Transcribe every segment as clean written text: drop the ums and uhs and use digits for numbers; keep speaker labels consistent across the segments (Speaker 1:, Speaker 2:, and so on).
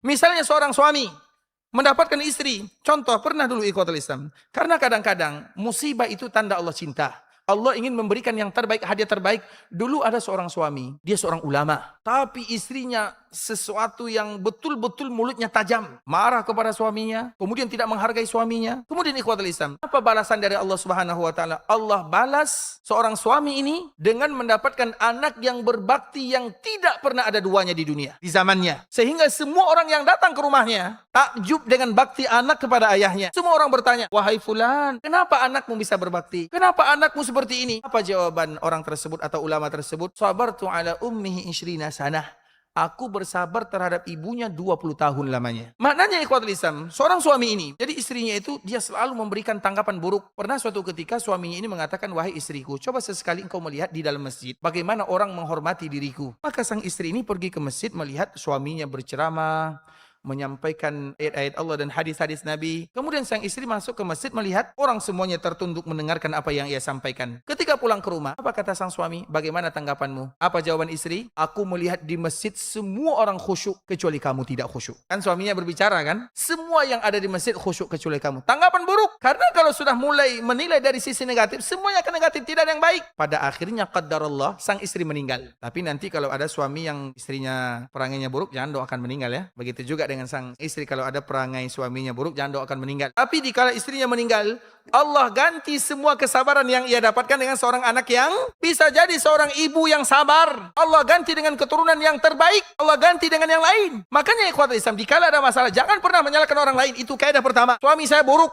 Speaker 1: Misalnya seorang suami mendapatkan istri, contoh pernah dulu ikhwatul Islam. Karena kadang-kadang musibah itu tanda Allah cinta. Allah ingin memberikan yang terbaik, hadiah terbaik. Dulu ada seorang suami, dia seorang ulama. Tapi istrinya sesuatu yang betul-betul mulutnya tajam. Marah kepada suaminya, kemudian tidak menghargai suaminya. Kemudian ikhwatul Islam, apa balasan dari Allah Subhanahu wa taala? Allah balas seorang suami ini dengan mendapatkan anak yang berbakti yang tidak pernah ada duanya di dunia, di zamannya. Sehingga semua orang yang datang ke rumahnya takjub dengan bakti anak kepada ayahnya. Semua orang bertanya, "Wahai fulan, kenapa anakmu bisa berbakti? Kenapa anakmu seperti ini?" Apa jawaban orang tersebut atau ulama tersebut? Sabartu ala ummihi 20 sanah. Aku bersabar terhadap ibunya 20 tahun lamanya. Maknanya ikhwatul Islam, seorang suami ini, jadi istrinya itu dia selalu memberikan tanggapan buruk. Pernah suatu ketika suaminya ini mengatakan, "Wahai istriku, coba sesekali engkau melihat di dalam masjid bagaimana orang menghormati diriku." Maka sang istri ini pergi ke masjid melihat suaminya berceramah, menyampaikan ayat-ayat Allah dan hadis-hadis Nabi. Kemudian sang istri masuk ke masjid melihat orang semuanya tertunduk mendengarkan apa yang ia sampaikan. Ketika pulang ke rumah, apa kata sang suami? "Bagaimana tanggapanmu?" Apa jawaban istri? "Aku melihat di masjid semua orang khusyuk kecuali kamu tidak khusyuk." Kan suaminya berbicara kan? Semua yang ada di masjid khusyuk kecuali kamu. Tanggapan buruk. Karena kalau sudah mulai menilai dari sisi negatif, semuanya akan negatif, tidak ada yang baik. Pada akhirnya qadarullah sang istri meninggal. Tapi nanti kalau ada suami yang istrinya perangainya buruk, jangan doakan meninggal ya. Begitu juga dengan sang istri, kalau ada perangai suaminya buruk, jangan doakan meninggal. Tapi dikala istrinya meninggal, Allah ganti semua kesabaran yang ia dapatkan dengan seorang anak yang bisa jadi seorang ibu yang sabar. Allah ganti dengan keturunan yang terbaik. Allah ganti dengan yang lain. Makanya ikhwatul Islam, dikala ada masalah, jangan pernah menyalahkan orang lain. Itu kaidah pertama. Suami saya buruk,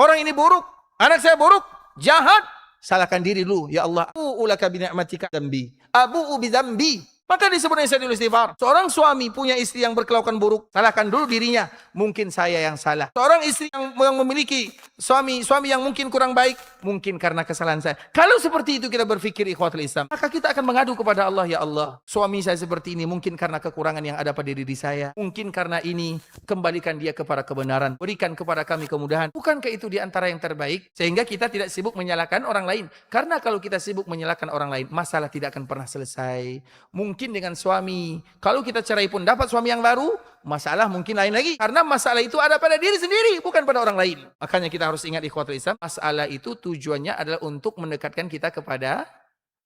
Speaker 1: orang ini buruk, anak saya buruk, jahat. Salahkan diri dulu. Ya Allah, ulaka bi ni'matika dzambi, abu'u bi dzambi. Maka disebut Sayyidul Istighfar. Seorang suami punya istri yang berkelakuan buruk, salahkan dulu dirinya. Mungkin saya yang salah. Seorang istri yang memiliki suami yang mungkin kurang baik, mungkin karena kesalahan saya. Kalau seperti itu kita berpikir ikhwatul Islam, maka kita akan mengadu kepada Allah, "Ya Allah, suami saya seperti ini mungkin karena kekurangan yang ada pada diri saya. Mungkin karena ini, kembalikan dia kepada kebenaran. Berikan kepada kami kemudahan." Bukankah itu di antara yang terbaik? Sehingga kita tidak sibuk menyalahkan orang lain. Karena kalau kita sibuk menyalahkan orang lain, masalah tidak akan pernah selesai. Mungkin dengan suami, kalau kita cerai pun dapat suami yang baru, masalah mungkin lain lagi. Karena masalah itu ada pada diri sendiri, bukan pada orang lain. Makanya kita harus ingat ikhwatul Islam, masalah itu tujuannya adalah untuk mendekatkan kita kepada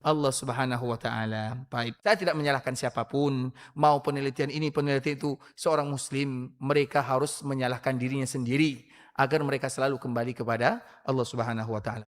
Speaker 1: Allah Subhanahu wa taala. Baik, saya tidak menyalahkan siapapun, mau penelitian ini, penelitian itu, seorang muslim mereka harus menyalahkan dirinya sendiri agar mereka selalu kembali kepada Allah Subhanahu wa taala.